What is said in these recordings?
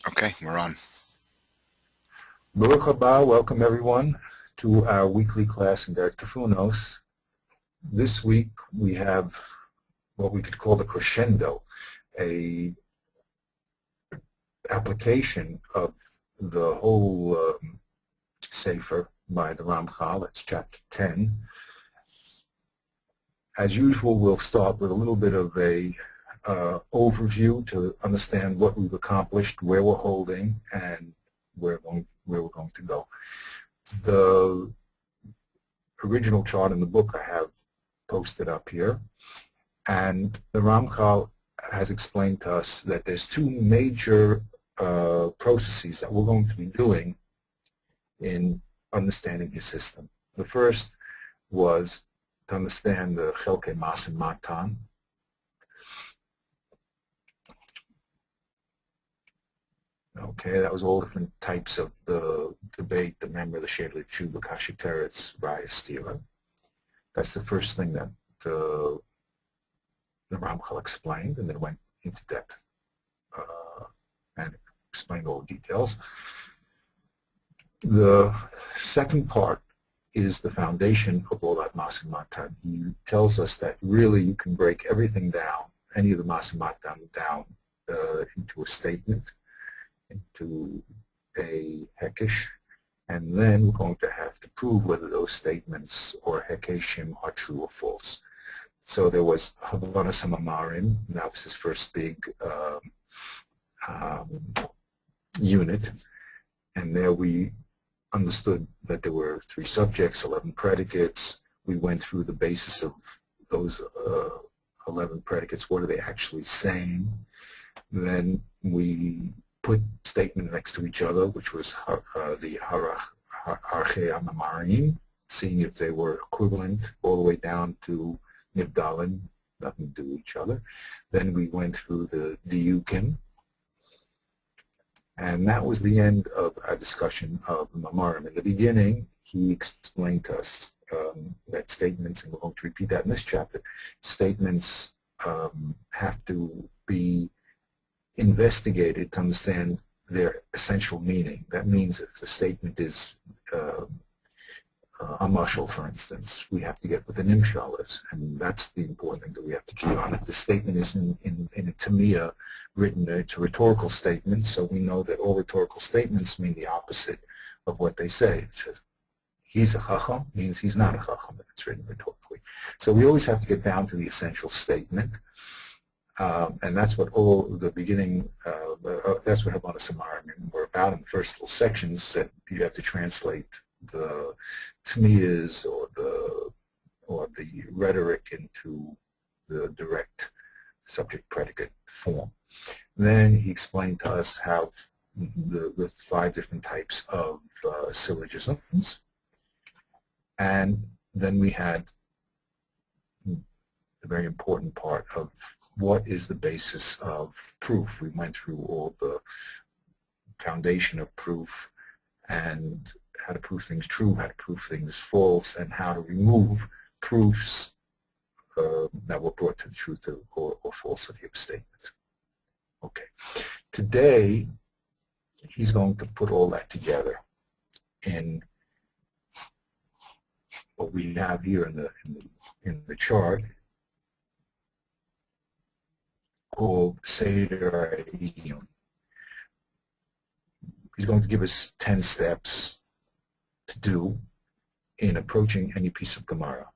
Okay, we're on. Baruch haba, welcome everyone to our weekly class in Derek Tafunos. This week we have what we could call the crescendo, a application of the whole Sefer by the Ramchal. It's chapter 10. As usual, we'll start with a little bit of a overview to understand what we've accomplished, where we're holding, and where we're going to go. The original chart in the book I have posted up here, and the Ramchal has explained to us that there's two major processes that we're going to be doing in understanding his system. The first was to understand the Chelkei Mas and Matan. Okay, that was all different types of the debate, the member, the Shedli Tshuva, Kasher Teretz, Raya Stira. That's the first thing that the Ramchal explained, and then went into depth and explained all the details. The second part is the foundation of all that Mas and Matan. He tells us that really you can break everything down, any of the Mas and Matan down into a statement, into a hekesh, and then we're going to have to prove whether those statements or hekeshim are true or false. So there was Havanas HaMamarim, that was his first big unit, and there we understood that there were 3 subjects, 11 predicates. We went through the basis of those 11 predicates. What are they actually saying? Then we put statements next to each other, which was the Archei HaMamarim, seeing if they were equivalent all the way down to Nivdalim, nothing to do with each other. Then we went through the Diyukim, and that was the end of our discussion of Mamarim. In the beginning, he explained to us that statements, and we're going to repeat that in this chapter, statements have to be investigated to understand their essential meaning. That means if the statement is a mashal, for instance, we have to get what the nimshal is, and that's the important thing that we have to key on. If the statement is in a tamiyah written, it's a rhetorical statement, so we know that all rhetorical statements mean the opposite of what they say. It says, he's a chacham, means he's not a chacham if it's written rhetorically. So we always have to get down to the essential statement, and that's what all the beginning, that's what Havanas HaMamarim were about in the first little sections, that you have to translate the tamiyas or the rhetoric into the direct subject predicate form. Then he explained to us how the 5 different types of syllogisms, and then we had the very important part of what is the basis of proof. We went through all the foundation of proof and how to prove things true, how to prove things false, and how to remove proofs that were brought to the truth or falsity of a statement. Okay. Today, he's going to put all that together in what we have here in the chart called Seder Iyun. He's going to give us 10 steps to do in approaching any piece of Gemara.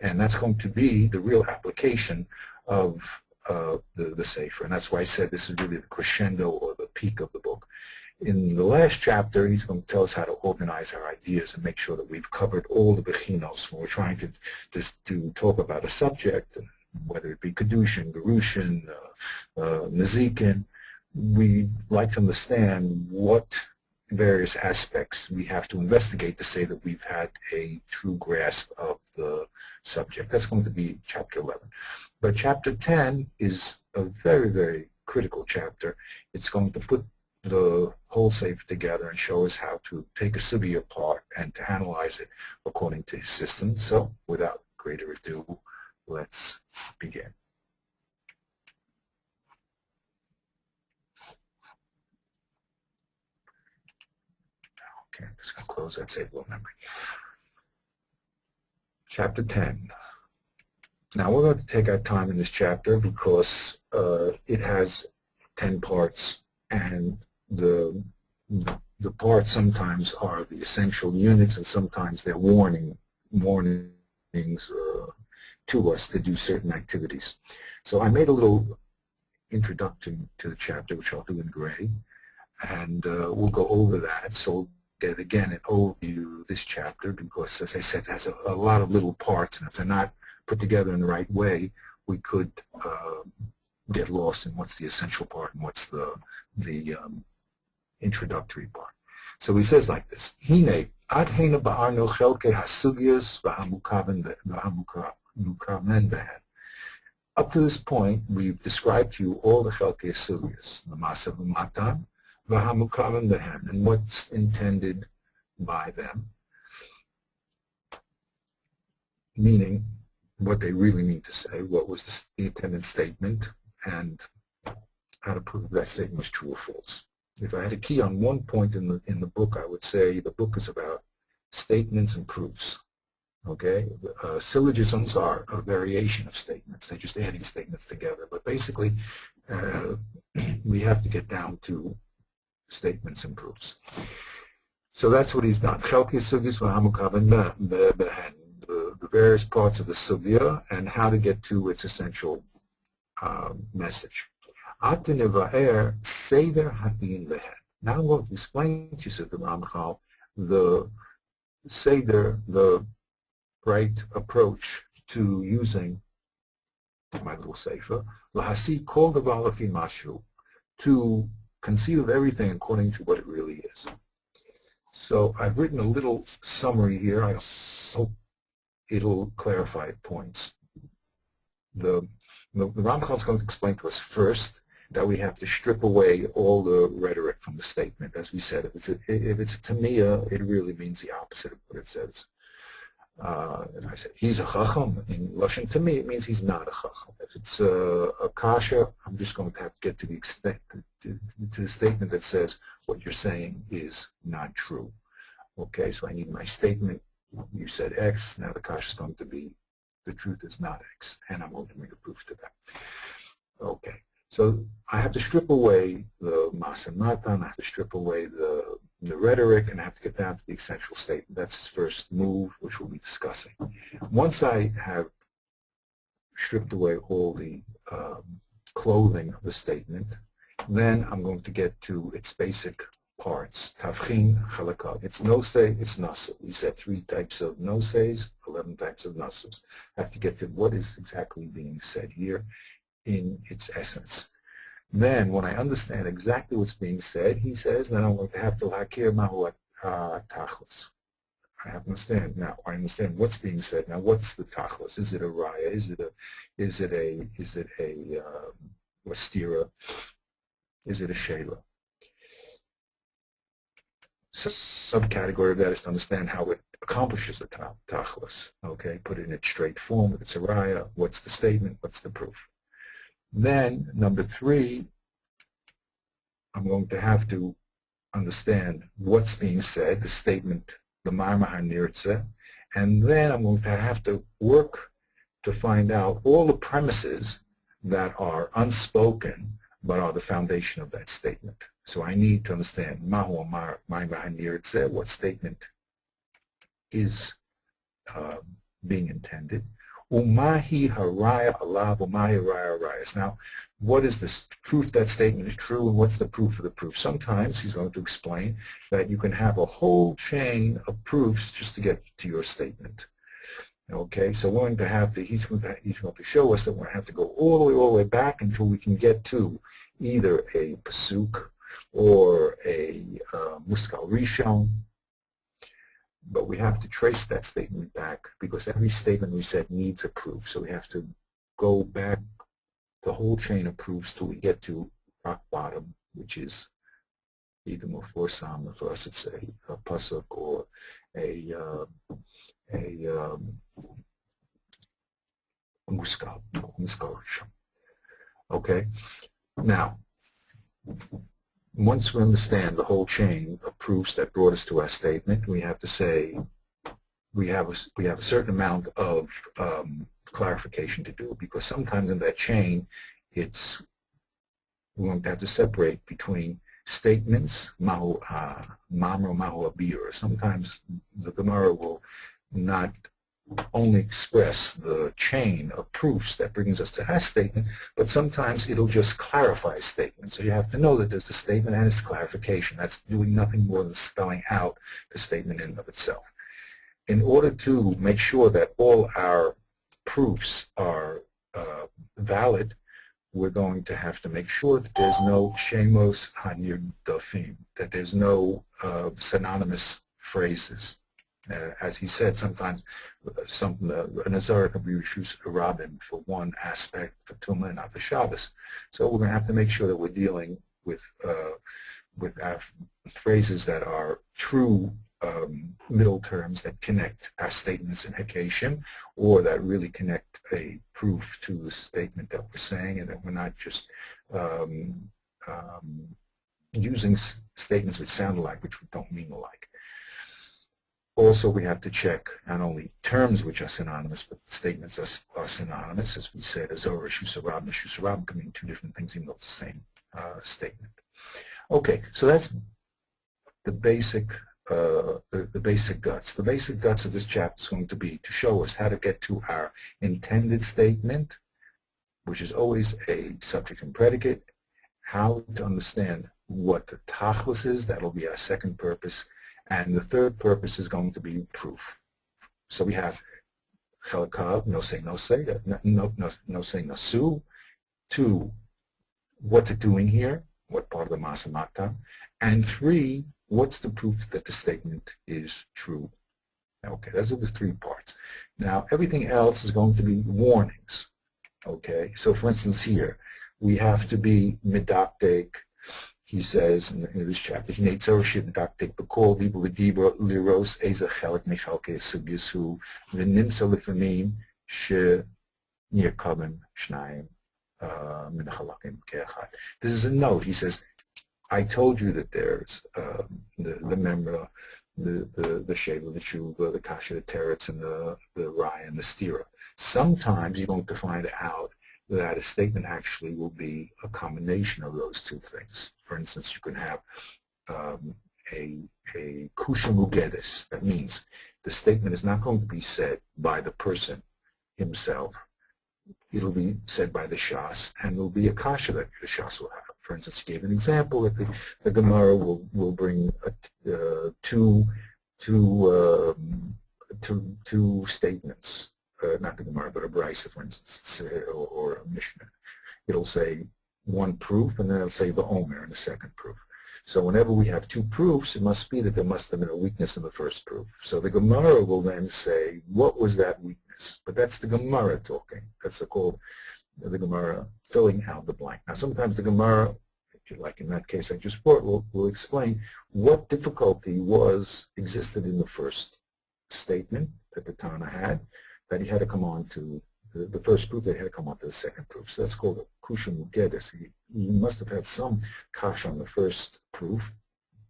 And that's going to be the real application of the Sefer. And that's why I said this is really the crescendo or the peak of the book. In the last chapter, he's going to tell us how to organize our ideas and make sure that we've covered all the bechinos when we're trying to talk about a subject, whether it be Kedushin, Gerushin, Nezikin. We like to understand what various aspects we have to investigate to say that we've had a true grasp of the subject. That's going to be chapter 11. But chapter 10 is a very, very critical chapter. It's going to put the whole Sefer together and show us how to take a sugya apart and to analyze it according to his system. So without greater ado, let's begin. Okay, I'm just going to close that, save a little memory. Chapter 10. Now we're going to take our time in this chapter because it has 10 parts, and the parts sometimes are the essential units, and sometimes they're warnings to us to do certain activities. So I made a little introduction to the chapter, which I'll do in gray, and we'll go over that. So get again an overview of this chapter because, as I said, it has a lot of little parts, and if they're not put together in the right way, we could get lost in what's the essential part and what's the introductory part. So he says like this: Hine ad hena ba'arno chelke hasugyas v'hamukaven behen. Up to this point, we've described to you all the chelke hasugyas, the masa v'matan, v'hamukaven behen, and what's intended by them, meaning what they really mean to say, what was the intended statement, and how to prove that statement was true or false. If I had a key on one point in the book, I would say the book is about statements and proofs. Okay, syllogisms are a variation of statements. They're just adding statements together. But basically, we have to get down to statements and proofs. So that's what he's done. The various parts of the sugya and how to get to its essential message. Now I'm going to explain to you, said the Ramchal, the seder, the right approach to using my little sefer, lahasi kol davar lefi mashu, to conceive of everything according to what it really is. So I've written a little summary here. I hope it'll clarify points. The Ramchal is going to explain to us first that we have to strip away all the rhetoric from the statement. As we said, if it's a tamiyah, it really means the opposite of what it says. And I said, he's a chacham. In Lashon Tamiyah, it means he's not a chacham. If it's a kasha, I'm just going to have to get to the extent, to the statement that says what you're saying is not true. Okay, so I need my statement. You said X, now the kasha is going to be the truth is not X, and I'm going to make a proof to that. Okay, so I have to strip away the masa matan, I have to strip away the rhetoric, and I have to get down to the essential statement. That's his first move, which we'll be discussing. Once I have stripped away all the clothing of the statement, then I'm going to get to its basic parts. Tavchin, chalakah. It's nosei, it's nasa. We said 3 types of noseis, 11 types of nasas. I have to get to what is exactly being said here in its essence. Then, when I understand exactly what's being said, he says, then I'm going to have to hakir mahu tachlis. I have to understand now. I understand what's being said. Now, what's the tachlis? Is it a raya? Is it a stira? Is it a shayla? Subcategory of that is to understand how it accomplishes the tachlis. Okay, put it in its straight form. If it's a raya, what's the statement? What's the proof? Then, number 3, I'm going to have to understand what's being said, the statement, the ma'amar hanirtzeh, and then I'm going to have to work to find out all the premises that are unspoken but are the foundation of that statement. So I need to understand mahu ma'amar hanirtzeh, what statement is being intended. Umahi haraya alav, umahi haraya harayas. Now, what is this proof that statement is true, and what's the proof of the proof? Sometimes he's going to explain that you can have a whole chain of proofs just to get to your statement. Okay, so we're going to have to, he's going to show us that we're going to have to go all the way back until we can get to either a pasuk or a muskal rishon. But we have to trace that statement back because every statement we said needs a proof. So we have to go back the whole chain of proofs till we get to rock bottom, which is either Muforsam, for us it's a pasuk or a muskal. Okay, now once we understand the whole chain of proofs that brought us to our statement, we have to say we have a certain amount of clarification to do, because sometimes in that chain we're going to have to separate between statements, mahu mamro mahu abir. Sometimes the Gemara will not only express the chain of proofs that brings us to our statement, but sometimes it'll just clarify a statement. So you have to know that there's the statement and its clarification. That's doing nothing more than spelling out the statement in and of itself. In order to make sure that all our proofs are valid, we're going to have to make sure that there's no shemos hanir-dafim, that there's no synonymous phrases. As he said, sometimes a Nazar can be Rishus Rabin for one aspect, for Tumah and not for Shabbos. So we're going to have to make sure that we're dealing with our phrases that are true middle terms that connect our statements in Hekeshim, or that really connect a proof to the statement that we're saying, and that we're not just using statements which sound alike, which don't mean alike. Also, we have to check not only terms which are synonymous, but statements are synonymous. As we said, Azor, Shusarab, and Shusarab can mean two different things, even though it's the same statement. Okay, so that's the basic guts. The basic guts of this chapter is going to be to show us how to get to our intended statement, which is always a subject and predicate, how to understand what the tachlis is, that'll be our second purpose, and the third purpose is going to be proof. So we have chelakav, no say, no say, no su. 2, what's it doing here? What part of the masamata? And 3, what's the proof that the statement is true? Okay, those are the 3 parts. Now, everything else is going to be warnings. Okay, so for instance here, we have to be medaktek. He says in this chapter, "Hinei tzorah medaktek b'kol dibur v'dibur liros eza chelik mechalkei sugyusu v'nimsa lifamim she'nirkabim shnayim min chalakim ke'echad." This is a note. He says, I told you that there's the memra, the sheva, the tshuva, the kasha, the teretz, and the raya, and the stira. Sometimes you're going to find out that a statement actually will be a combination of those 2 things. For instance, you can have a kusha mugedes. That means the statement is not going to be said by the person himself. It'll be said by the shas, and it'll be a kasha that the shas will have. For instance, he gave an example that the Gemara will bring two statements. Not the Gemara, but a Brisa, for instance, or a Mishnah. It'll say one proof, and then it'll say the Omer in the second proof. So whenever we have 2 proofs, it must be that there must have been a weakness in the first proof. So the Gemara will then say, what was that weakness? But that's the Gemara talking. That's called the Gemara filling out the blank. Now sometimes the Gemara, like in that case I just brought, will explain what difficulty existed in the first statement that the Tana had, that he had to come on to the first proof, that he had to come on to the second proof. So that's called a kusha mugedes. He must have had some kasha on the first proof,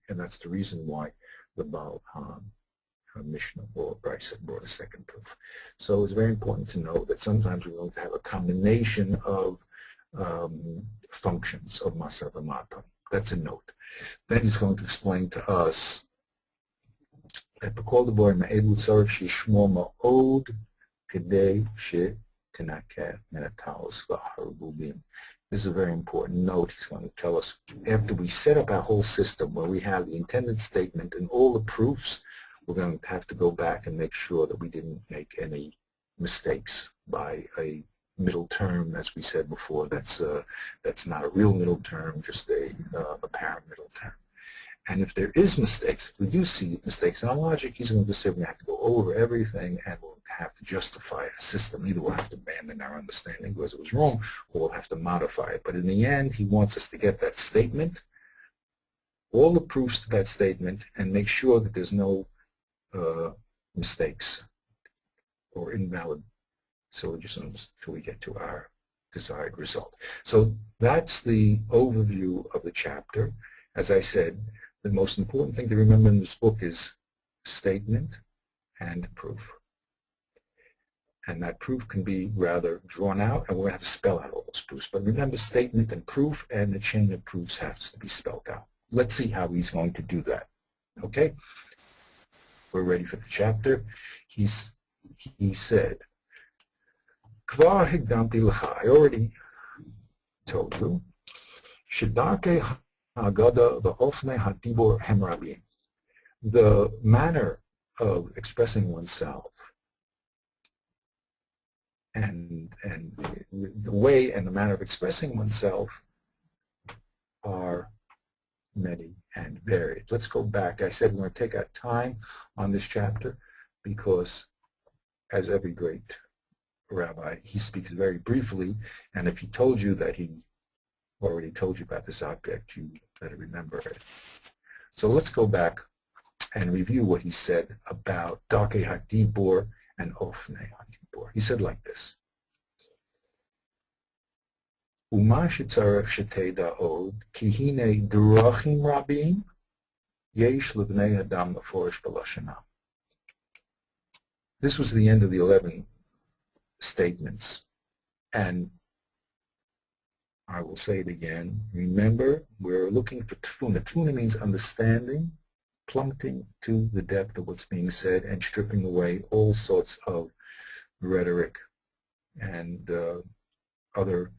and that's the reason why the Baal Mishnah or Brisa brought a second proof. So it's very important to know that sometimes we're going to have a combination of functions of Masar v'Matan. That's a note. Then he's going to explain to us that B'kol Debor Ma'edu Tzarech Shishmo Ma'od Kedei She'Tinakeh Min HaTaos V'Harubim. This is a very important note. He's going to tell us, after we set up our whole system where we have the intended statement and all the proofs, we're going to have to go back and make sure that we didn't make any mistakes by a middle term, as we said before. That's not a real middle term, just a apparent middle term. And if there is mistakes, if we do see mistakes in our logic, he's going to say we have to go over everything and we'll have to justify a system. Either we'll have to abandon our understanding because it was wrong, or we'll have to modify it. But in the end, he wants us to get that statement, all the proofs to that statement, and make sure that there's no mistakes or invalid syllogisms until we get to our desired result. So that's the overview of the chapter. As I said, the most important thing to remember in this book is statement and proof. And that proof can be rather drawn out, and we're going to have to spell out all those proofs. But remember, statement and proof, and the chain of proofs has to be spelled out. Let's see how he's going to do that. Okay? We're ready for the chapter. He said, Kvar higdamti l'cha, I already told you, Shedake ha'agada v'ofnei ha'dibur hem rabim. The manner of expressing oneself and the way and the manner of expressing oneself are many and varied. Let's go back. I said we're going to take our time on this chapter because, as every great rabbi, he speaks very briefly, and if he told you that he already told you about this object, you better remember it. So let's go back and review what he said about Darkei HaDibur and Ofnei HaDibur. He said like this. Uma shetzarech sheteda od, ki hine drachim rabim, yesh lebnei adam meforish b'lashanam. This was the end of the 11 statements. And I will say it again. Remember, we're looking for tefuna. Tefuna means understanding, plummeting to the depth of what's being said, and stripping away all sorts of rhetoric and other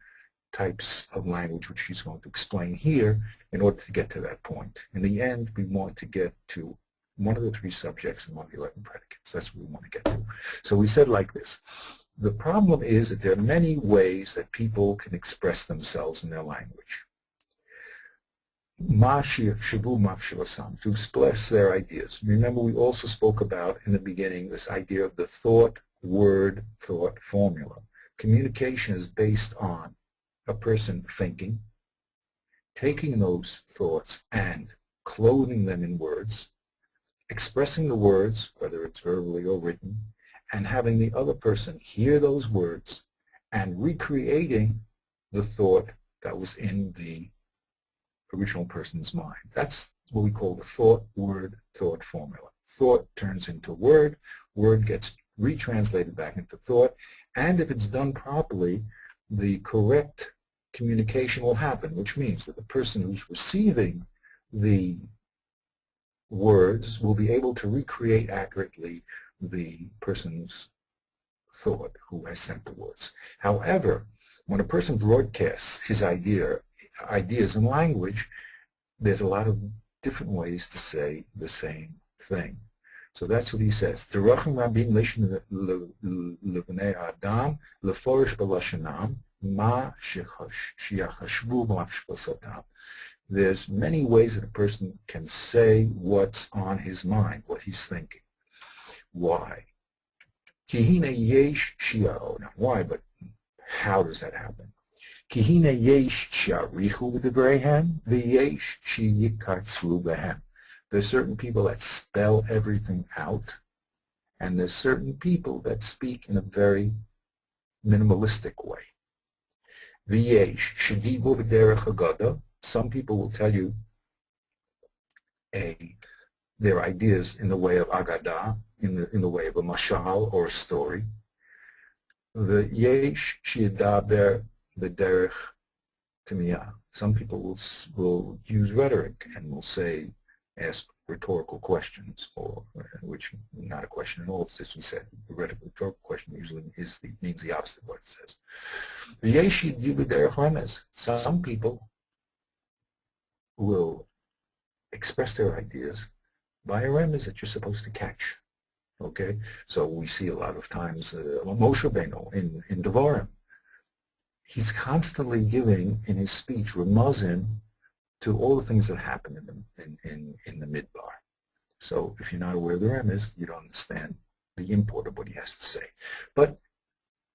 types of language, which he's going to explain here, in order to get to that point. In the end, we want to get to one of the 3 subjects and one of the 11 predicates. That's what we want to get to. So we said like this. The problem is that there are many ways that people can express themselves in their language. To express their ideas. Remember, we also spoke about in the beginning this idea of the thought-word-thought formula. Communication is based on a person thinking, taking those thoughts and clothing them in words, expressing the words, whether it's verbally or written, and having the other person hear those words and recreating the thought that was in the original person's mind. That's what we call the thought-word-thought formula. Thought turns into word, word gets retranslated back into thought, and if it's done properly, the correct communication will happen, which means that the person who's receiving the words will be able to recreate accurately the person's thought who has sent the words. However, when a person broadcasts his ideas in language, there's a lot of different ways to say the same thing. So that's what he says. Derachim rabim leishn lebnei adam leforish b'lashanam ma sheyachashvu b'machshavasotam. There's many ways that a person can say what's on his mind, what he's thinking. Why? Kihine yesh shiao. Now, why? But how does that happen? Kihine yesh shiarichu b'devreihem v'yesh sheyikatzvu b'hem. There's certain people that spell everything out, and there's certain people that speak in a very minimalistic way. V'yesh shedibu b'derech haggadah. Some people will tell you their ideas in the way of agadah, in the way of a mashal or a story. V'yesh shedaber b'derech temiyah. Some people will use rhetoric and will ask rhetorical questions, or which not a question at all. It's just we said the rhetorical question usually means the opposite of what it says. V'yesh shedaber b'derech remez. Some people will express their ideas by a remez that you're supposed to catch. Okay, so we see a lot of times Moshe Rabbeinu in Devarim. He's constantly giving in his speech remazim to all the things that happen in the midbar. So if you're not aware of the remez, you don't understand the import of what he has to say. But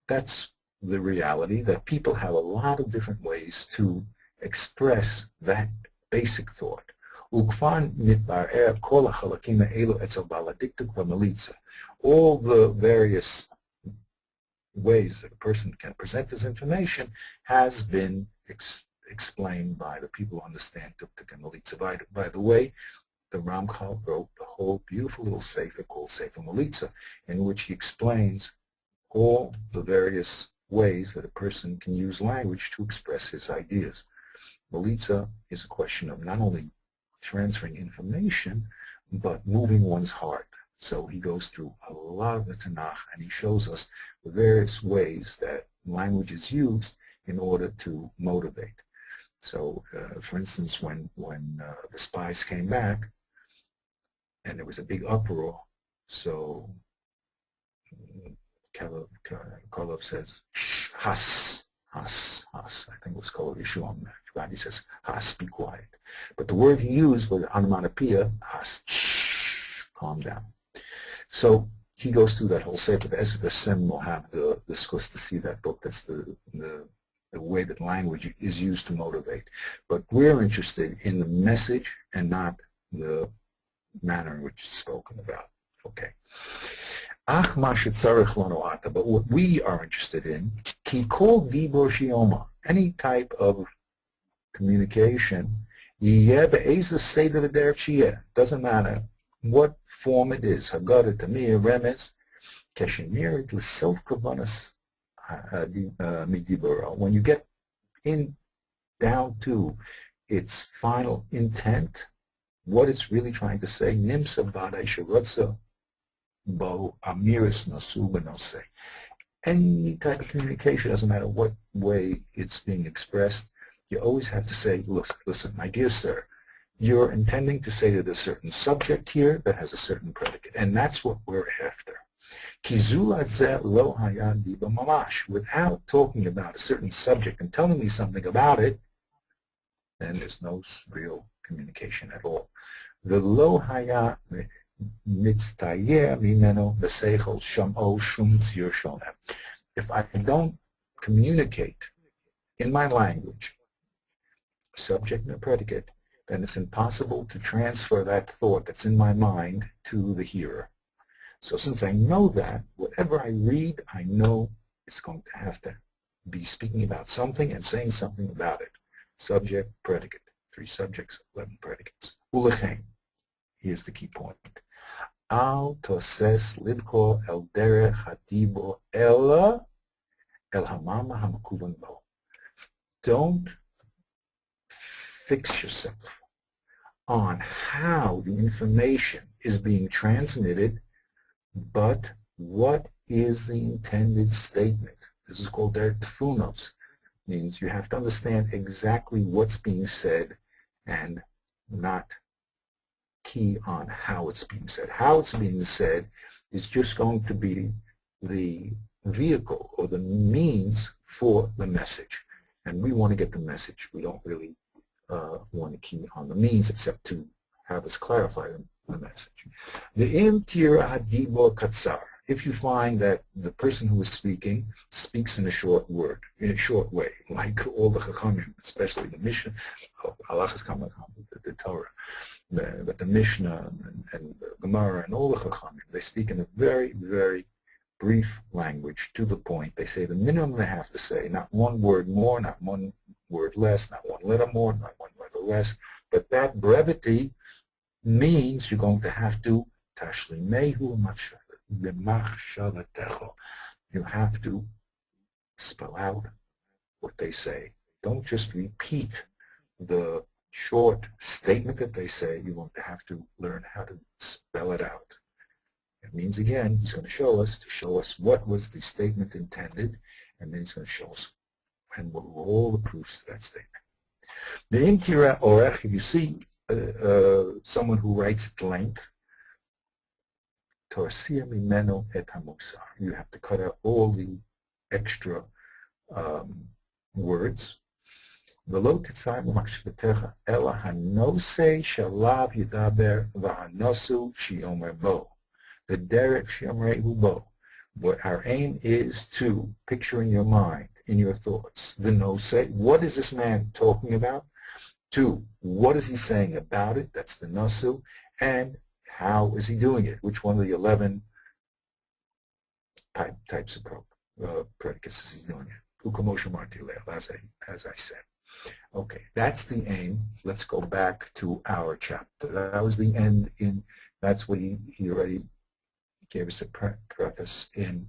that's the reality, that people have a lot of different ways to express that basic thought. All the various ways that a person can present his information has been explained by the people who understand Tuktuk and Melitza. By the way, the Ramchal wrote the whole beautiful little sefer called Sefer Melitza, in which he explains all the various ways that a person can use language to express his ideas. Melitza is a question of not only transferring information, but moving one's heart. So he goes through a lot of the Tanakh, and he shows us the various ways that language is used in order to motivate. So, for instance, when the spies came back, and there was a big uproar, so Kalov says, Has, Has, Has. I think it was called Yeshua. He says, Has, be quiet. But the word he used was onomatopoeia, Has, calm down. So he goes through that whole sefer. The Ezra Sem will have the schus to see that book. That's the way that language is used to motivate. But we're interested in the message and not the manner in which it's spoken about. Okay. But what we are interested in, ki kol dibor shioma, any type of communication, doesn't matter what form it is. Haggadah, Tamir, Remez, Keshemirit, L'self Kavanas Midibura. When you get in down to its final intent, what it's really trying to say, Nimsa Badai Sharotza Bo Amiris Nasu Benose. Any type of communication, doesn't matter what way it's being expressed, you always have to say, look, listen, my dear sir, you're intending to say that there's a certain subject here that has a certain predicate, and that's what we're after. Without talking about a certain subject and telling me something about it, then there's no real communication at all. The lo haya if I don't communicate in my language, subject and a predicate, then it's impossible to transfer that thought that's in my mind to the hearer. So since I know that, whatever I read, I know it's going to have to be speaking about something and saying something about it. Subject, predicate. 3 subjects, 11 predicates. Ulechem. Here's the key point. Al toses lidko el derech hadibo ella el hamama hamakuvan bo. Don't fix yourself on how the information is being transmitted, but what is the intended statement. This is called derech tfunos. Means you have to understand exactly what's being said and not key on how it's being said. How it's being said is just going to be the vehicle or the means for the message. And we want to get the message. We don't really want to key on the means except to have us clarify the message. The im tira hadibor katsar. If you find that the person who is speaking speaks in a short word, in a short way, like all the Chachamim, especially the Mishnah, Halachas Kamach, the Torah, but the Mishnah and the Gemara and all the Chachamim, they speak in a very, very brief language, to the point. They say the minimum they have to say, not one word more, not one word less, not one letter more, not one letter less, but that brevity means you're going to have to tashlimehu machshavah. You have to spell out what they say. Don't just repeat the short statement that they say. You want to have to learn how to spell it out. It means, again, he's going to show us what was the statement intended, and then he's going to show us and what were all the proofs of that statement. The imtira orech, if you see someone who writes at length, you have to cut out all the extra words. The derech she'amrehu bo. What our aim is to picture in your mind, in your thoughts. The nose, what is this man talking about? 2, what is he saying about it? That's the nasu. And how is he doing it? Which one of the 11 types of predicates is he doing it? Ukamosha martileo, as I said. Okay, that's the aim. Let's go back to our chapter. That was the end that's what he already gave us a preface in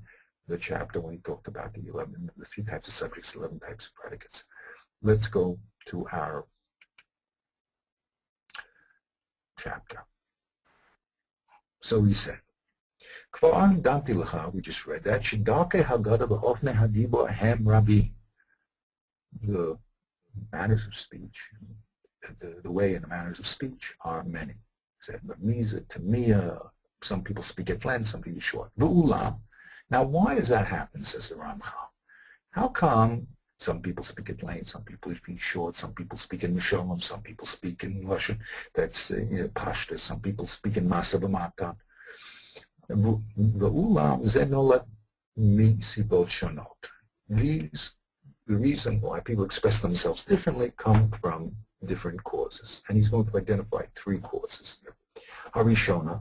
the chapter when he talked about the 3 types of subjects, 11 types of predicates. Let's go to our chapter. So he said, we just read that, the manners of speech, the way and the manners of speech are many. Some people speak at length, some people short. Now why does that happen, says the Ramchal? How come some people speak at length, some people speak short, some people speak in Misholim, some people speak in Russian, that's Pashto, some people speak in Masa B'Matan. The reason why people express themselves differently come from different causes. And he's going to identify 3 causes. Harishona,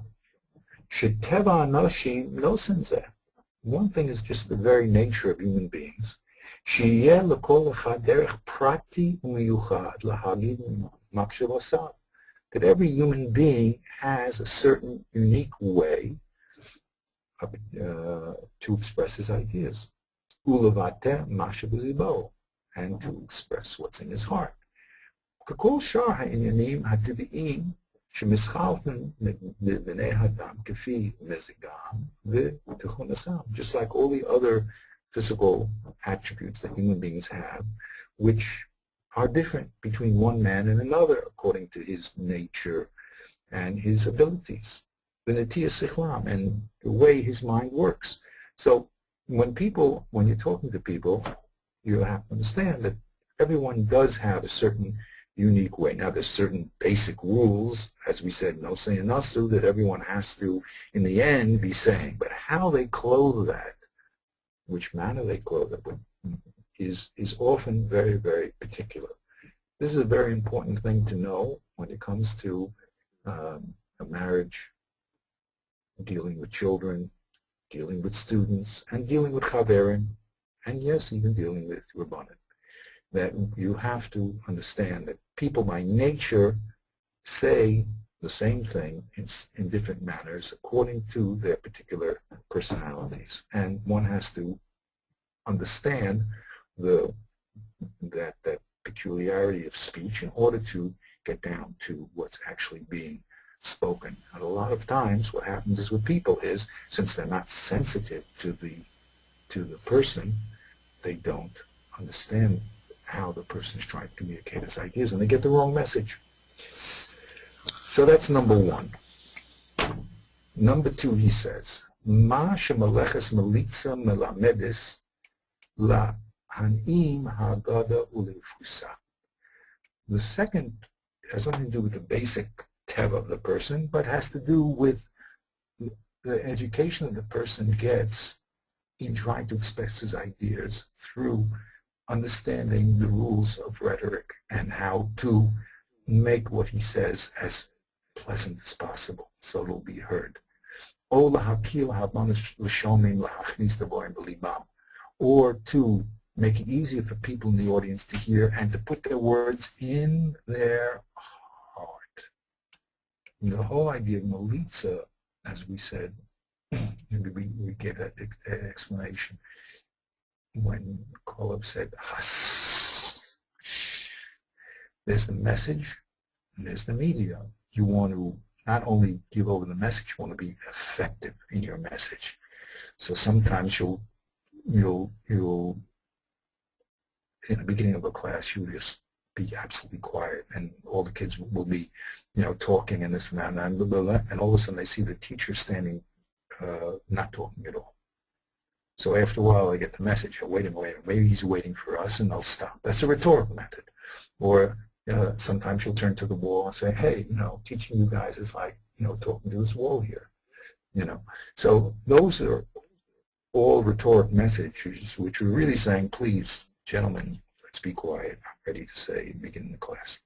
Sheteva Anoshim no sense. One thing is just the very nature of human beings. Sheyeh lekol echad derech prati umiyuchad lahagid makshavosav. That every human being has a certain unique way to express his ideas. Ulavate mashavilibo, and to express what's in his heart. Kakol shar ha'inyanim ha'tiviyim shemischalten b'nei hadam kefi mezigam v'tichunasam. Just like all the other physical attributes that human beings have, which are different between one man and another according to his nature and his abilities, v'netiyas sichlam, and the way his mind works. So when you're talking to people, you have to understand that everyone does have a certain unique way. Now, there's certain basic rules, as we said, no saying nasu, that everyone has to, in the end, be saying. But how they clothe that, which manner they clothe it with, is often very, very particular. This is a very important thing to know when it comes to a marriage, dealing with children, dealing with students, and dealing with chaverim, and yes, even dealing with rabbanim. That you have to understand that people by nature say the same thing in different manners according to their particular personalities. And one has to understand that peculiarity of speech in order to get down to what's actually being spoken. And a lot of times what happens is with people is, since they're not sensitive to the person, they don't understand how the person is trying to communicate his ideas, and they get the wrong message. So that's number 1. Number 2, he says, Ma shemaleches melitza melamedis la hanim hagada ulefusa. The second has nothing to do with the basic teva of the person, but has to do with the education that the person gets in trying to express his ideas through understanding the rules of rhetoric and how to make what he says as pleasant as possible so it'll be heard. Or to make it easier for people in the audience to hear and to put their words in their heart. And the whole idea of melitza, as we said, we gave that explanation when Kolob said, Has. There's the message and there's the media. You want to not only give over the message, you want to be effective in your message. So sometimes you'll in the beginning of a class, you just be absolutely quiet, and all the kids will be, talking and this and that, and blah, blah, blah, and all of a sudden they see the teacher standing, not talking at all. So after a while, I get the message, wait, maybe he's waiting for us, and they'll stop. That's a rhetorical method. Or sometimes you'll turn to the wall and say, hey, teaching you guys is like, talking to this wall here. So those are all rhetoric messages, which are really saying, please, gentlemen, let's be quiet. I'm ready to say, begin the class.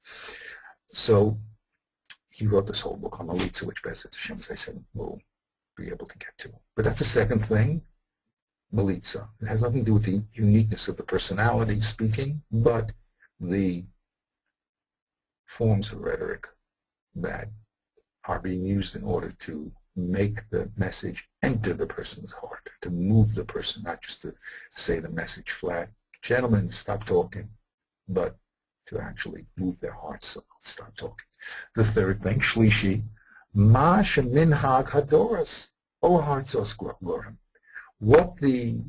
So he wrote this whole book on Melitza, which Bezrat Hashem, as I said, we'll be able to get to. But that's the second thing. Melitza. It has nothing to do with the uniqueness of the personality speaking, but the forms of rhetoric that are being used in order to make the message enter the person's heart, to move the person, not just to say the message flat, gentlemen, stop talking, but to actually move their hearts, so start talking. The third thing, shlishi, ma sheminhag hadoras, o hartzos gorim. What the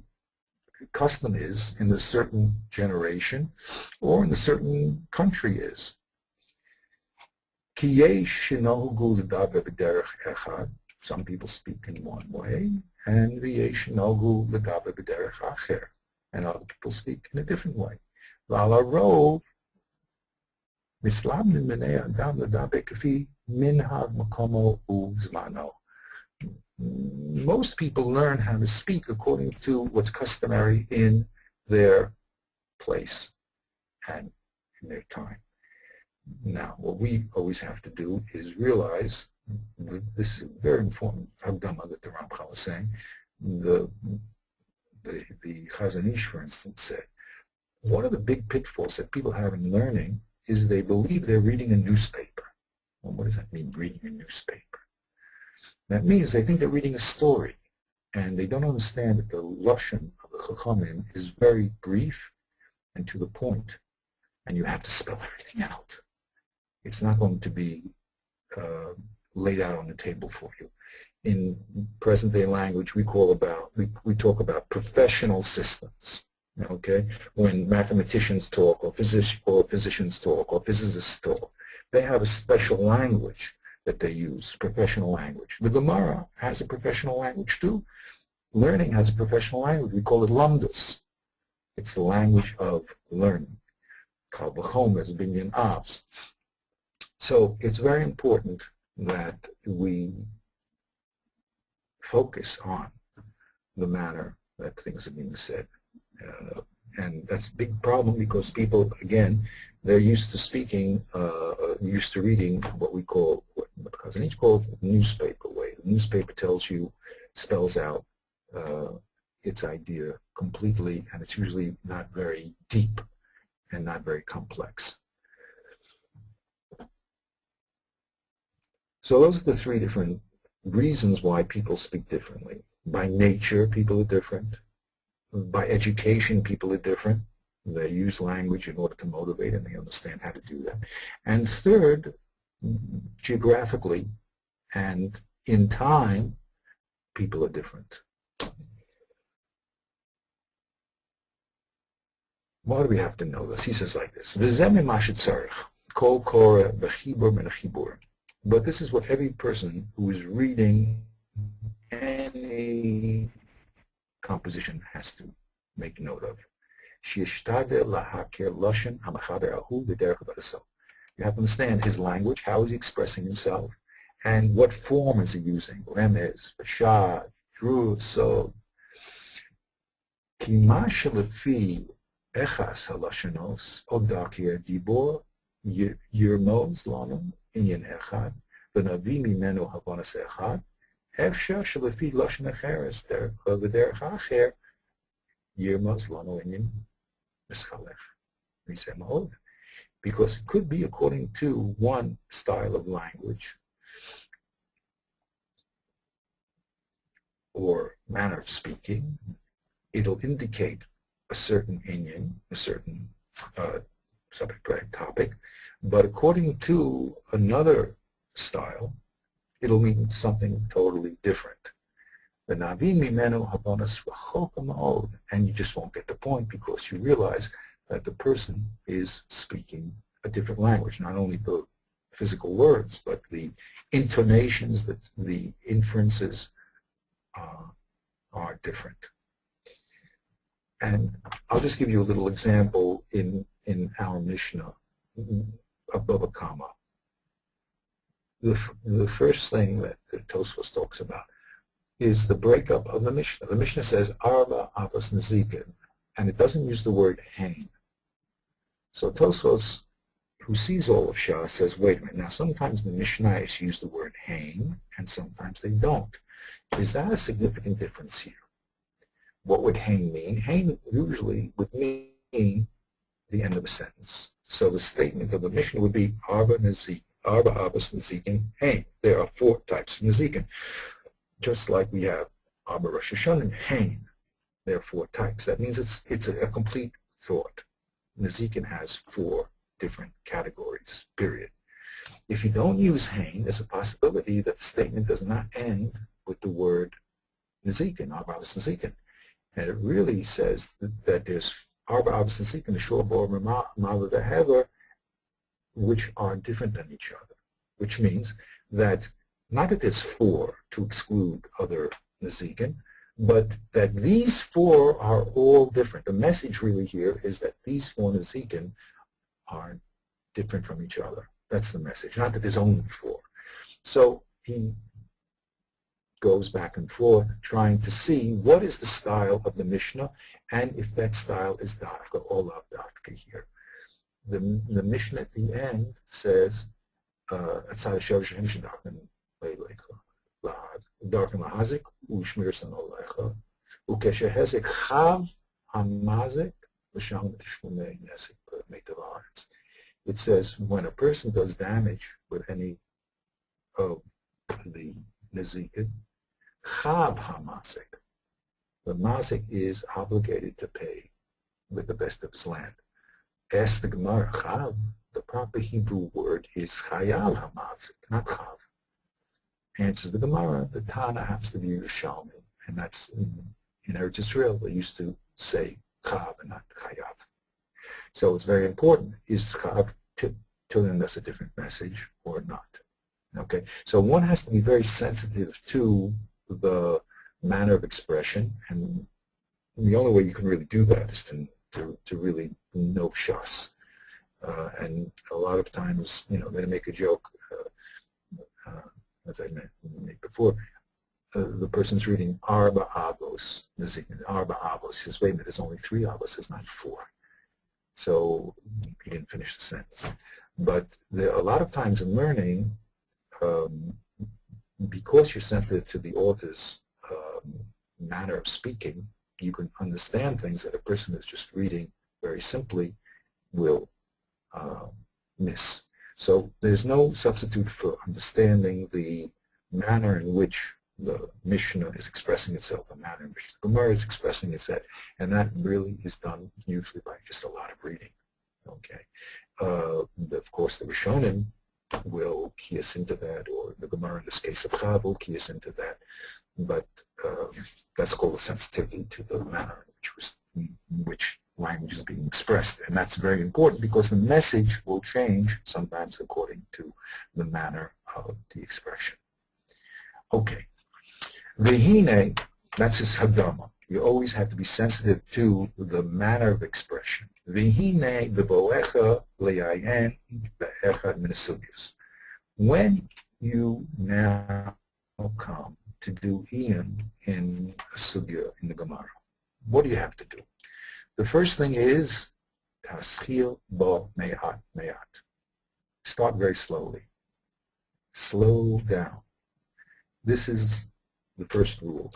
custom is in a certain generation or in a certain country is. Some people speak in one way, and and other people speak in a different way. Most people learn how to speak according to what's customary in their place and in their time. Now, what we always have to do is realize, this is very important Hagdama that the Ramchal is saying. The Chazon Ish, for instance, said, one of the big pitfalls that people have in learning is they believe they're reading a newspaper. Well, what does that mean, reading a newspaper? That means they think they're reading a story, and they don't understand that the lashon of the Chachamim is very brief and to the point, and you have to spell everything out. It's not going to be laid out on the table for you. In present-day language, we talk about professional systems. Okay, when mathematicians talk, or physicians talk, or physicists talk, they have a special language that they use, professional language. The Gemara has a professional language too. Learning has a professional language. We call it lamdus. It's the language of learning. Kal v'chomer, binyan avs. So it's very important that we focus on the manner that things are being said. And that's a big problem because people, again, they're used to speaking, used to reading what we call, what Chazon Ish calls the newspaper way. The newspaper tells you, spells out its idea completely, and it's usually not very deep and not very complex. So those are the three different reasons why people speak differently. By nature, people are different. By education, people are different. They use language in order to motivate, and they understand how to do that. And third, geographically and in time, people are different. Why do we have to know this? He says like this: Kol koreh b'chibur min hachibur. But this is what every person who is reading any composition has to make note of. You have to understand his language, how is he expressing himself, and what form is he using. Remez, bashad, druv, so. Kima shelefi echas halashanos odakia dibor yirmoz lanu inyan echad v'navi mimenu havanas echad. Efsha shelefi lashon acheres v'derech acher yirmoz lanu inyan mischalef. We say mahod, because it could be according to one style of language or manner of speaking. It'll indicate a certain inyan, a certain subject, predicate, topic, but according to another style, it'll mean something totally different. The Navi mimenu havanas rachok ma'od, and you just won't get the point because you realize that the person is speaking a different language, not only the physical words, but the intonations, the inferences are different. And I'll just give you a little example in our Mishnah, above a comma. The first thing that Tosfos talks about is the breakup of the Mishnah. The Mishnah says, Arba Avos Nezikin, and it doesn't use the word hain. So Tosfos, who sees all of Shas, says, wait a minute, now sometimes the Mishnayos use the word hain, and sometimes they don't. Is that a significant difference here? What would hain mean? Hain usually would mean the end of a sentence. So the statement of the Mishnah would be Arba Abbas Nezikin Hain. There are 4 types of Nezikin. Just like we have Arba Rosh Hashanah Hain. There are 4 types. That means it's a complete thought. Nezikin has 4 different categories, period. If you don't use Hain, there's a possibility that the statement does not end with the word Nezikin, Arba Abbas Nezikin. And it really says that there's Arba Abbas Nezikin, the Shor Bor Ma'ava Ve'hever, which are different than each other, which means that not that there's 4 to exclude other Nezikin, but that these 4 are all different. The message really here is that these 4 Nezikin are different from each other. That's the message, not that there's only 4. So he goes back and forth trying to see what is the style of the Mishnah and if that style is Dafka or Lav Dafka here. The Mishnah at the end says, Darken Mahazik, Ushmirsan Olecha, Ukeshehezek Chav Hamazik, Vasham Tishmune Nesik Metavaretz. It says when a person does damage with any of the Nezikin, Chav Hamazik, the Mazik is obligated to pay with the best of his land. Ask the Gemara, Chav, the proper Hebrew word is Chayal Hamazik, not Chav. Answers the Gemara, the Tana happens to be Yerushalmi, and that's in Eretz Israel. They used to say Chav and not Chayav. So it's very important. Is Chav telling us a different message or not? Okay, so one has to be very sensitive to the manner of expression, and the only way you can really do that is to really know Shas. And a lot of times, they make a joke. As I made before, the person's reading Arba Avos, Arba Avos. He says, wait a minute, there's only 3 Avos, there's not 4. So he didn't finish the sentence. But a lot of times in learning, because you're sensitive to the author's manner of speaking, you can understand things that a person who's just reading very simply will miss. So there's no substitute for understanding the manner in which the Mishnah is expressing itself, the manner in which the Gemara is expressing itself, and that really is done usually by just a lot of reading. Okay, of course the Rishonim will key us into that, or the Gemara in this case of Chav will key us into that, but that's called a sensitivity to the manner in which language is being expressed, and that's very important because the message will change sometimes according to the manner of the expression. Okay, Vehine, that's his Hadama. You always have to be sensitive to the manner of expression. Vehine beboecha leyayin be'echad min hasugyos. When you now come to do Ian in a sugya in the Gemara, what do you have to do? The first thing is taschil bo me'at me'at. Start very slowly. Slow down. This is the first rule.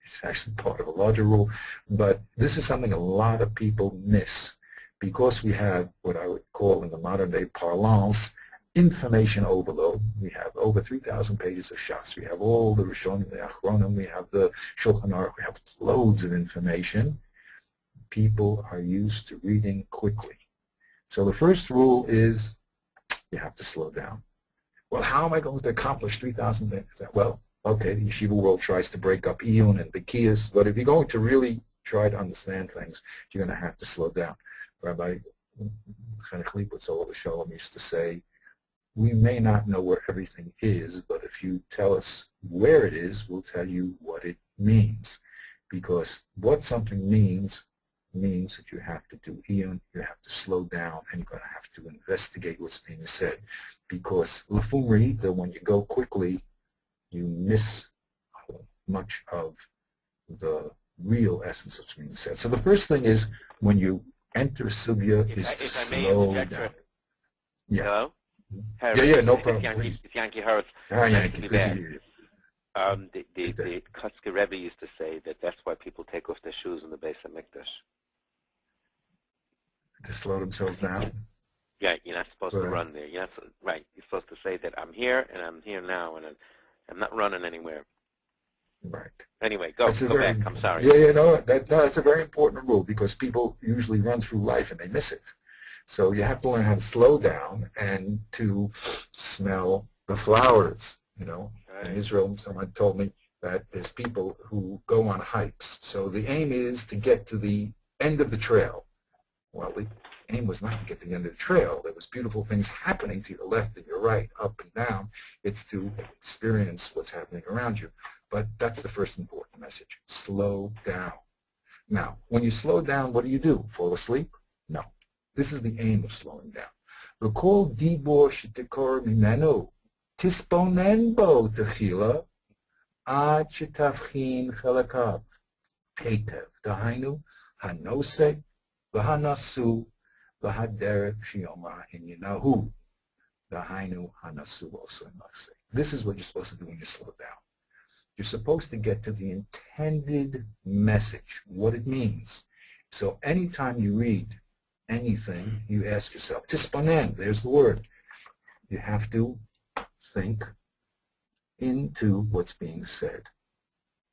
It's actually part of a larger rule, but this is something a lot of people miss because we have what I would call in the modern day parlance information overload. We have over 3,000 pages of Shas. We have all the Rishonim, the Achronim, we have the Shulchan Aruch, we have loads of information. People are used to reading quickly. So the first rule is you have to slow down. Well, how am I going to accomplish 3,000 pages? Well, okay, the yeshiva world tries to break up Iyun and Bekiyas, but if you're going to really try to understand things, you're going to have to slow down. Rabbi Chanech Liputz Olav Shalom used to say, we may not know where everything is, but if you tell us where it is, we'll tell you what it means. Because what something means that you have to do Iyun, you have to slow down, and you're going to have to investigate what's being said. Because Lefum Re'ita, when you go quickly, you miss much of the real essence of what's being said. So the first thing is, when you enter Sugya, is to slow down. Yeah. Hello? Yeah, no problem. It's Yankee Harris. Hi, Yankee. Good to hear you. The Kotzker Rebbe used to say that that's why people take off their shoes in the base of Mikdash. To slow themselves down. Yeah, you're not supposed to Right. run there. You're not, right. You're supposed to say that I'm here and I'm here now and I'm not running anywhere. Right. Anyway, That's a go very, back. I'm sorry. yeah, no, that's a very important rule because people usually run through life and they miss it. So you have to learn how to slow down and to smell the flowers. Right. In Israel, someone told me that there's people who go on hikes. So the aim is to get to the end of the trail. Well, the aim was not to get to the end of the trail. There was beautiful things happening to your left and your right, up and down. It's to experience what's happening around you. But that's the first important message. Slow down. Now, when you slow down, what do? Fall asleep? No. This is the aim of slowing down. Recall dibor shetikor mimenu tisponen bo techila ad shetavchin chelakav heitev. Dahainu hanose v'hanasu v'haderek shiomar hinyenahu. Dahainu hanasu also nafse. This is what you're supposed to do when you slow down. You're supposed to get to the intended message, what it means. So anytime you read anything, you ask yourself, tisponen, there's the word. You have to think into what's being said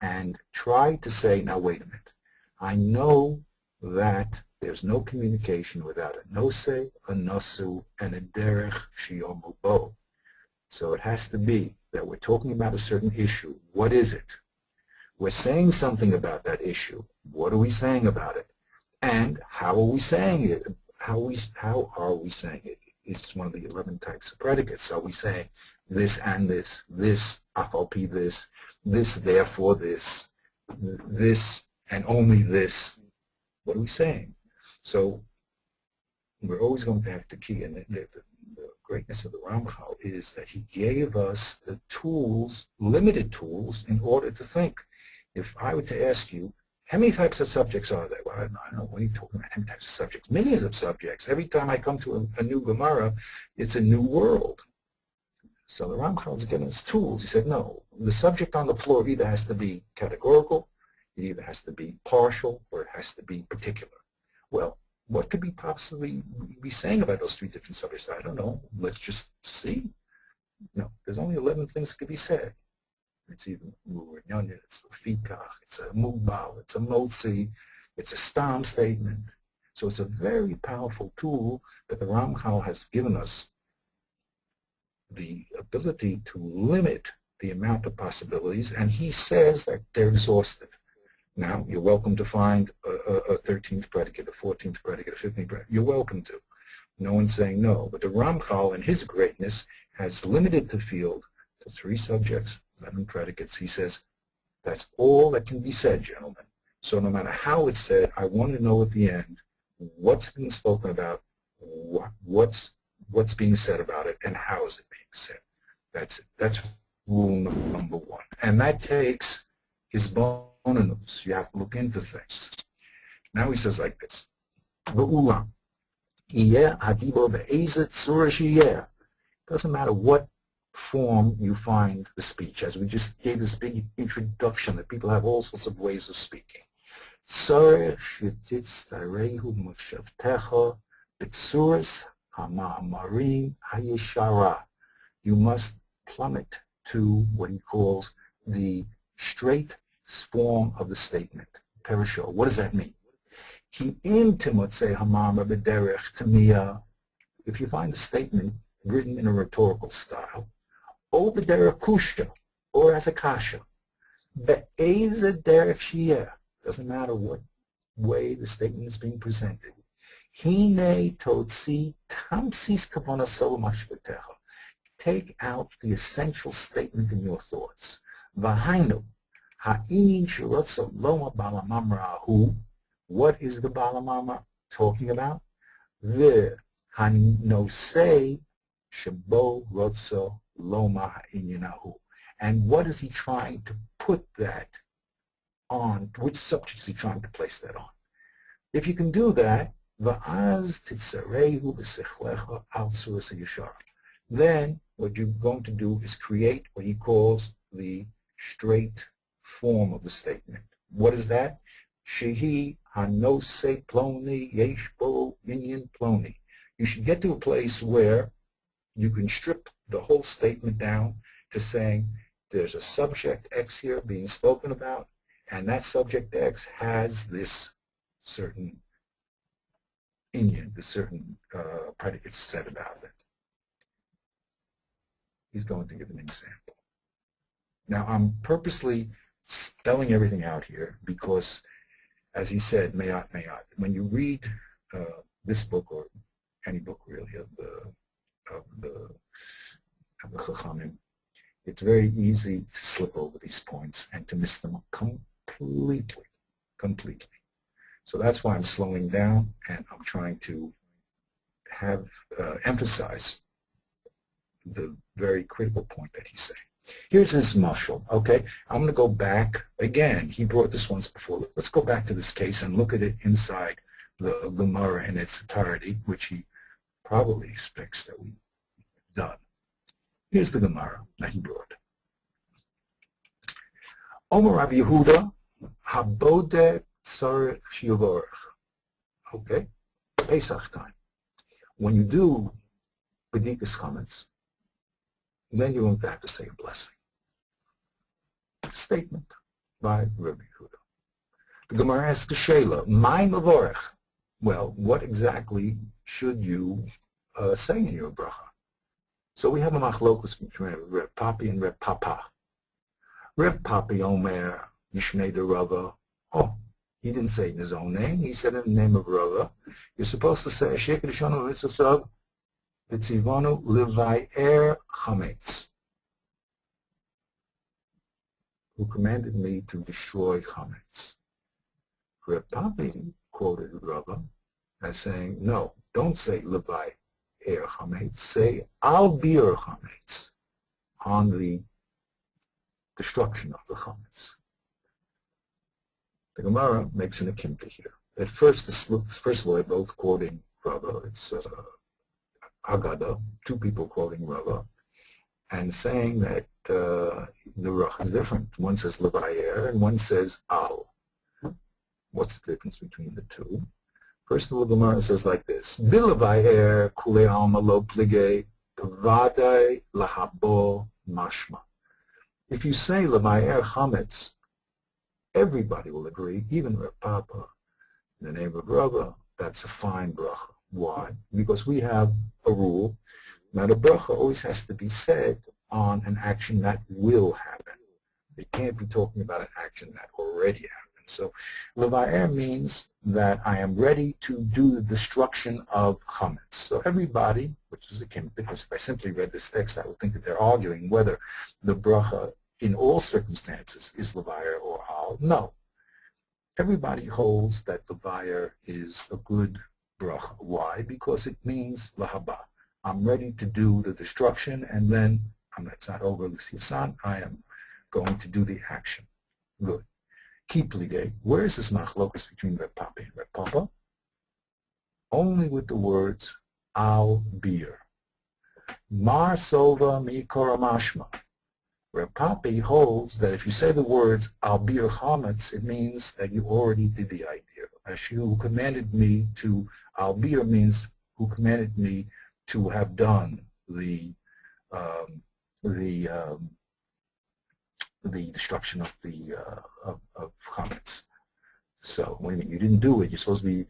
and try to say, now wait a minute, I know that there's no communication without a nose, a nasu, and a derech shiomu bo. So it has to be that we're talking about a certain issue. What is it? We're saying something about that issue. What are we saying about it? And how are we saying it? How are we saying it? It's one of the 11 types of predicates. Are we saying this and this, afalpi this, therefore this and only this? What are we saying? So we're always going to have to key, and the greatness of the Ramchal is that he gave us the tools, limited tools, in order to think. If I were to ask you, how many types of subjects are there? Well, I don't know. What are you talking about? How many types of subjects? Millions of subjects. Every time I come to a new Gemara, it's a new world. So the Ramchal is giving us tools. He said, no, the subject on the floor either has to be categorical, it either has to be partial, or it has to be particular. Well, what could we possibly be saying about those three different subjects? I don't know. Let's just see. No, there's only 11 things that could be said. It's even it's a fikach, it's a mugbal, it's a motzi, it's a stam statement. So it's a very powerful tool that the Ramchal has given us the ability to limit the amount of possibilities, and he says that they're exhaustive. Now, you're welcome to find a 13th predicate, a 14th predicate, a 15th predicate. You're welcome to. No one's saying no. But the Ramchal, in his greatness, has limited the field to 3 subjects, 11 predicates. He says, that's all that can be said, gentlemen. So no matter how it's said, I want to know at the end what's being spoken about, what's being said about it, and how is it being said. That's it. That's rule number 1. And that takes his bonus. You have to look into things. Now he says like this. Doesn't matter what form you find the speech. As we just gave this big introduction that people have all sorts of ways of speaking. You must plummet to what he calls the straight form of the statement. Perishol. What does that mean? If you find a statement written in a rhetorical style, or b'derech kusha, or as a kasha, be'eze derech shiyeh, doesn't matter what way the statement is being presented. Hine totzi tamsis kavonaso mashvatecha. Take out the essential statement in your thoughts. V'hainu ha'inin shirotzo loma balamamra hu. What is the balamamra talking about? The hanosei shabo rotzo loma ha'ininahu. And what is he trying to put that on? Which subject is he trying to place that on? If you can do that, va'az titzarehu b'sechlecha al tzuras ha'yashar. Then what you're going to do is create what he calls the straight form of the statement. What is that? Shehi hanose ploni yeshbo inyan ploni. You should get to a place where you can strip the whole statement down to saying there's a subject X here being spoken about, and that subject X has this certain inyan, the certain predicates said about it. He's going to give an example. Now, I'm purposely spelling everything out here because, as he said, mayat, mayat. When you read this book, or any book really of the Chachamim, it's very easy to slip over these points and to miss them completely. So that's why I'm slowing down, and I'm trying to have emphasize the very critical point that he's saying. Here's his mashal, okay? I'm going to go back again. He brought this once before. Let's go back to this case and look at it inside the Gemara in its entirety, which he probably expects that we've done. Here's the Gemara that he brought. Omer Rav Yehuda, habode tzarich shiyorach. Okay, Pesach time. When you do Bedikas Chametz, then you're going to have to say a blessing. Statement by Rabbi Yehuda. The Gemara asks the Sheila, "My mavorech." Well, what exactly should you say in your bracha? So we have a machlokus between Reb Papi and Reb Papa. Reb Papi Omer Yishnei de Rava. Oh, he didn't say it in his own name. He said it in the name of Rava. You're supposed to say Shekh Rishonu V'Tzosav V'Tzivonu Levayer Chametz, who commanded me to destroy Chametz. Reb Papi quoted Rava as saying, no, don't say Levayer Chametz, say Al Bir Chametz, on the destruction of the Chametz. The Gemara makes an akimta here. At first of all, they're both quoting Rava. It's Agada, two people quoting Rava, and saying that the Rach is different. One says Levayer and one says Al. What's the difference between the two? First of all, the Gemara says like this: Bilevayer kule alma lo plige kavadai lahabo mashma. If you say Levayer chametz, everybody will agree, even Reb Papa, in the name of Rava, that's a fine bracha. Why? Because we have a rule that a bracha always has to be said on an action that will happen. They can't be talking about an action that already happened. So Levayer means that I am ready to do the destruction of chametz. So everybody, which is the kim, because if I simply read this text, I would think that they're arguing whether the bracha in all circumstances is Levayer or Al. No. Everybody holds that Levayer is a good bracha. Why? Because it means lahaba. I'm ready to do the destruction, and then it's not over l'siyasan. I am going to do the action. Good. Keep ligay. Where is this machlokas between Reb Papi and Reb Papa? Only with the words al bir. Mar sova mi koramashma. Reb Papi holds that if you say the words al bir chametz, it means that you already did the idea. As you who commanded me to, al bir means who commanded me to have done the destruction of the of chametz. So when you didn't do it, you're supposed to be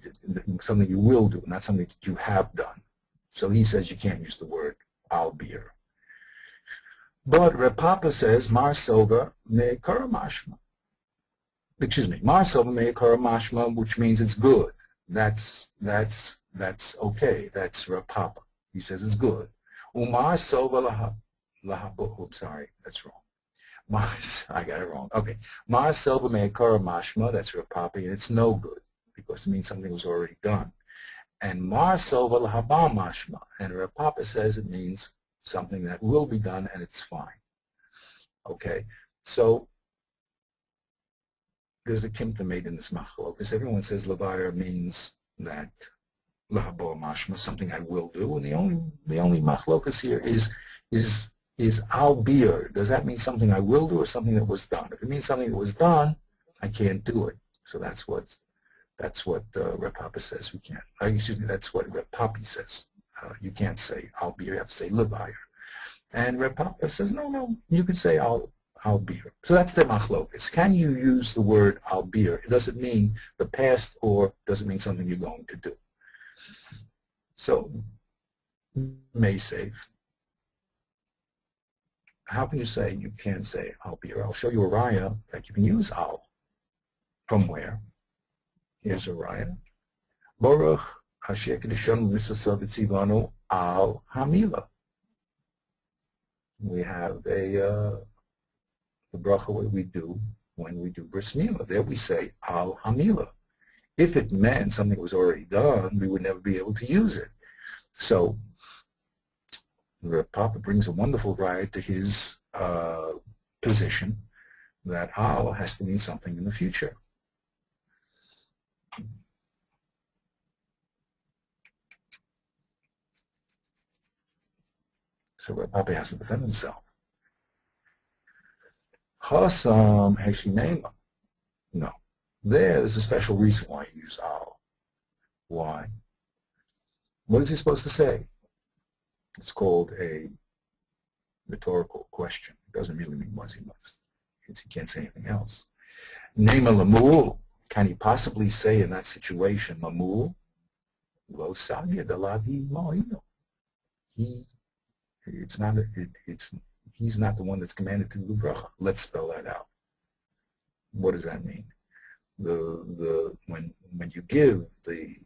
something you will do, not something that you have done. So he says you can't use the word al bir. But Reb Papa says mar sova me karamashma. Excuse me, mar sova me karamashma, which means it's good. That's okay. That's Reb Papa. He says it's good. Umar sova lahabo. Oops, sorry, that's wrong. I got it wrong. Okay. Mar sova me karamashma. That's Reb Papa, and it's no good because it means something was already done. And mar sova lahaba mashma, and Reb Papa says it means something that will be done and it's fine. Okay, so there's a kimta made in this machlokas. Everyone says Levayer means that lahabo mashma, something I will do, and the only machlokas here is al bir. Does that mean something I will do or something that was done? If it means something that was done, I can't do it. So that's what Reb Papa says we can't. Excuse me, that's what Reb Papi says. You can't say al bir, you have to say levayer. And Reb Papa says, no, you can say al bir. So that's the machlokas. Can you use the word al bir? It doesn't mean the past or doesn't mean something you're going to do. So, may save. How can you say you can't say al bir? I'll show you a raya that you can use al. From where? Here's a raya. Baruch Hashem Kedishon Mitzvah Tzivanu al Hamila. We have the bracha what we do when we do bris milah. There we say al hamila. If it meant something was already done, we would never be able to use it. So the Papa brings a wonderful raya to his position that al has to mean something in the future. So Reb Papa has to defend himself. Chasam heshinema. No. There's a special reason why you use al. Why? What is he supposed to say? It's called a rhetorical question. It doesn't really mean what he must. He can't say anything else. Nema lamul. Can he possibly say in that situation, lamul? Lo sabia dalavi ma'ino. He's not the one that's commanded to do bracha. Let's spell that out. What does that mean? When you give the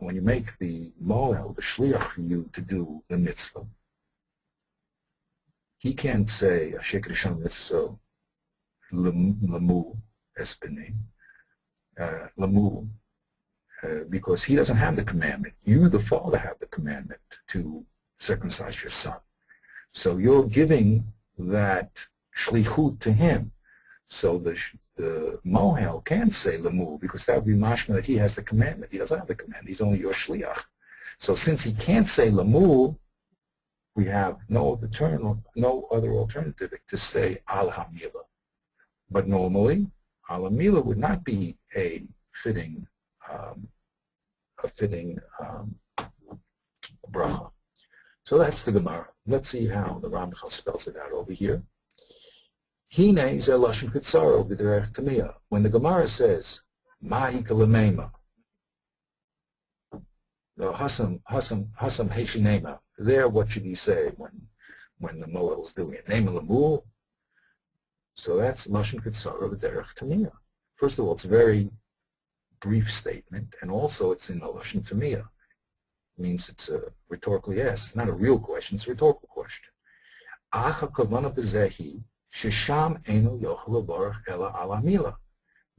when you make the moel, the shliach for you to do the mitzvah, he can't say Asher Kedishon mitzvah lamu espene lamu because he doesn't have the commandment. You, the father, have the commandment to circumcise your son. So you're giving that shlichut to him. So the mohel can't say lamu because that would be mashma that he has the commandment. He doesn't have the commandment. He's only your shliach. So since he can't say lamu, we have no other alternative to say al hamila. But normally, al hamila would not be a fitting bracha. So that's the Gemara. Let's see how the Ramchal spells it out over here. Hine ze lashon kitzaro b'derech tamiyah. When the Gemara says mahi kalamema, the hasam heshinema, there what should he say when the moel is doing it? Nema lamul. So that's lashon kitzaro b'derech tamiyah. First of all, it's a very brief statement, and also it's in the lashon tamiyah. Means it's rhetorically asked. It's not a real question, it's a rhetorical question. The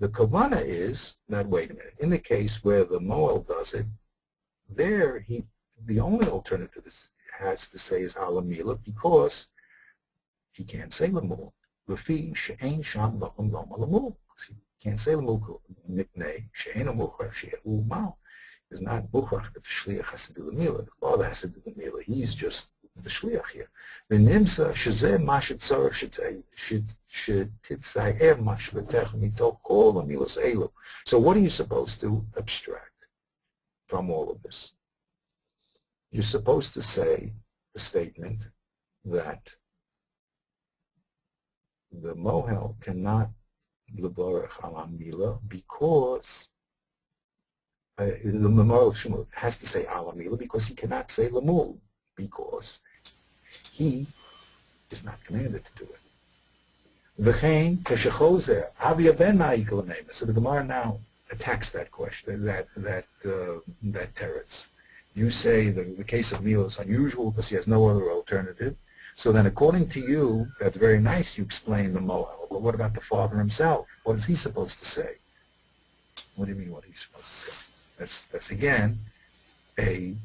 kavana is that, wait a minute, in the case where the moel does it, there the only alternative has to say is alamila because he can't say lamul. He can't say lamul nipnei she'en amuchar she'u mal. Is not buchach that the shliach has to do the milah. The father has to do the milah. He's just the shliach here. V'nimsa shezeh mashet tzarech shetitzayeh mashvetech mitol kol hamilos elu. So what are you supposed to abstract from all of this? You're supposed to say a statement that the mohel cannot levarech al milah because the Memorial of Shmuel has to say alamila because he cannot say lamul because he is not commanded to do it. So the Gemara now attacks that question, that teretz. You say the case of Mila is unusual because he has no other alternative. So then according to you, that's very nice, you explain the Moel. But what about the father himself? What is he supposed to say? What do you mean what he's supposed to say? That's again a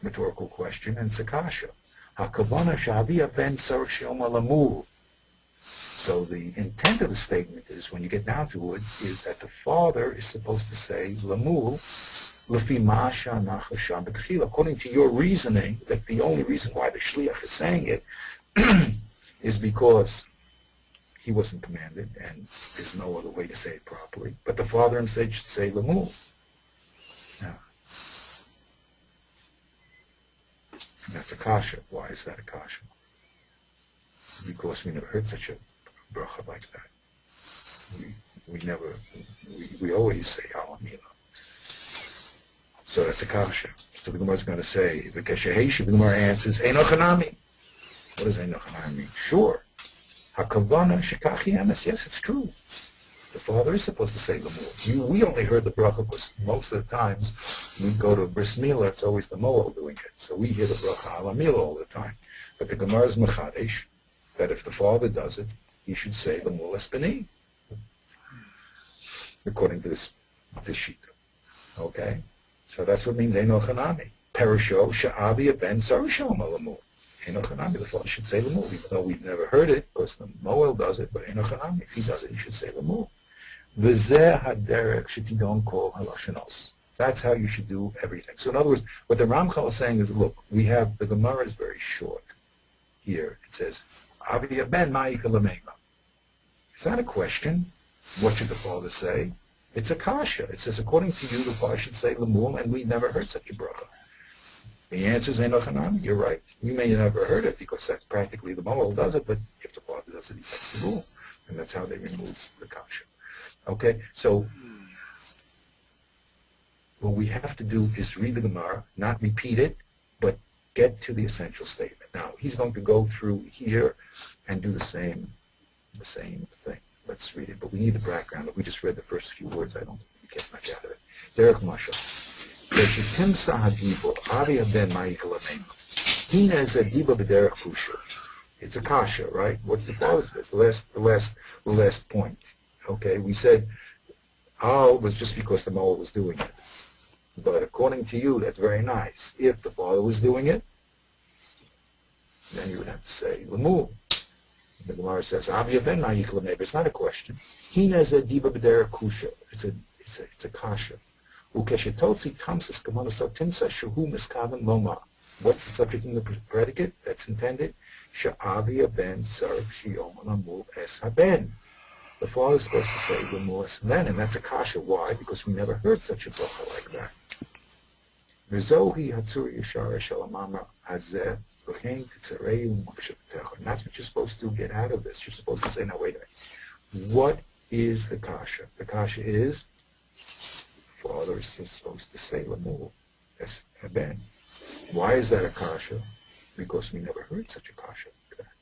rhetorical question, and it's a kasha. So the intent of the statement is, when you get down to it, is that the father is supposed to say lamul according to your reasoning, that the only reason why the shliach is saying it is because he wasn't commanded, and there's no other way to say it properly. But the father instead should say lemul. Now, and that's a kasha. Why is that a kasha? Because we never heard such a bracha like that. We always say alamila. So that's a kasha. So the Gemara is going to say, the Kesheheshi, the Gemara answers, Einochanami. What does Einochanami mean? Sure. Hakavana shekachi emes. Yes, it's true. The father is supposed to say lemul. We only heard the bracha because most of the times we go to a bris milah, it's always the moel doing it. So we hear the bracha alamila all the time. But the Gemara is mechadesh that if the father does it, he should say lemul espeni, according to this shita. Okay? So that's what means Einochanami. Perisho sha'avi ben sarishom alamul. Einochanami, the father should say lemul, even though we've never heard it, because the moel does it, but Einochanami, if he does it, he should say lemul. V'zeh haderek shetidon kol halashanos. That's how you should do everything. So in other words, what the Ramchal is saying is, look, we have, the Gemara is very short. Here, it says, Avi ben ma'ika lamema. It's not a question. What should the father say? It's a kasha. It says, according to you, the father should say lemul, and we never heard such a bracha. The answer is Einochanami. You're right. We may have never heard it because that's practically the moel does it, but if the father does it, he takes the rule. And that's how they remove the kasha. Okay? So, what we have to do is read the Gemara, not repeat it, but get to the essential statement. Now, he's going to go through here and do the same thing. Let's read it, but we need the background. We just read the first few words. I don't think we get much out of it. Derek Masha. It's a kasha, right? What's the father's best? The last point. Okay, we said al was just because the moel was doing it. But according to you, that's very nice. If the father was doing it, then you would have to say lemul. The Gemara says, it's not a question. It's a kasha. What's the subject in the predicate that's intended? The father is supposed to say lemul es ben, and that's a kasha. Why? Because we never heard such a bracha like that. And that's what you're supposed to get out of this. You're supposed to say, now wait a minute. What is the kasha? The kasha is, the father is supposed to say lemul es ben. Why is that a kasha? Because we never heard such a kasha like that.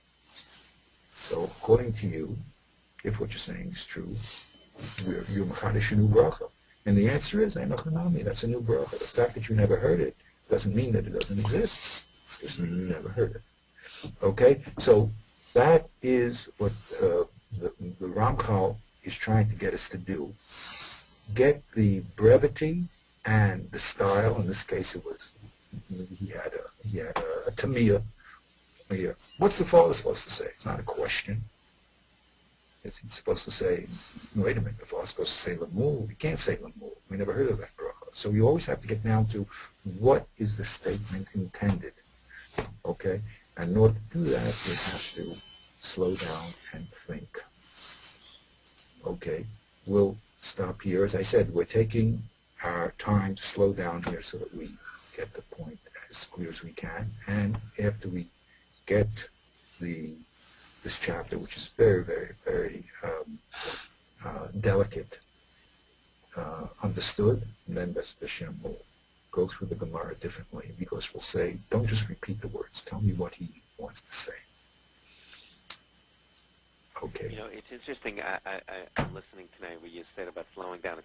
So according to you, if what you're saying is true, you're mechadesh a new bracha. And the answer is Einochanami. That's a new bracha. The fact that you never heard it doesn't mean that it doesn't exist. It just means you never heard it. Okay? So that is what the Ramchal is trying to get us to do. Get the brevity and the style. In this case, it was he had a tamiyah here. What's the father supposed to say? It's not a question. He's supposed to say, wait a minute, the father's supposed to say lemul. We can't say lemul. We never heard of that bracha. So you always have to get down to what is the statement intended. Okay? And in order to do that, you have to slow down and think. Okay? We'll stop here. As I said, we're taking our time to slow down here so that we get the point as clear as we can. And after we get this chapter, which is very, very, very delicate, understood, and then B'ez Hashem will go through the Gemara differently, because we'll say, don't just repeat the words, tell me what he wants to say. Okay. You know, it's interesting, I'm listening tonight where you said about slowing down.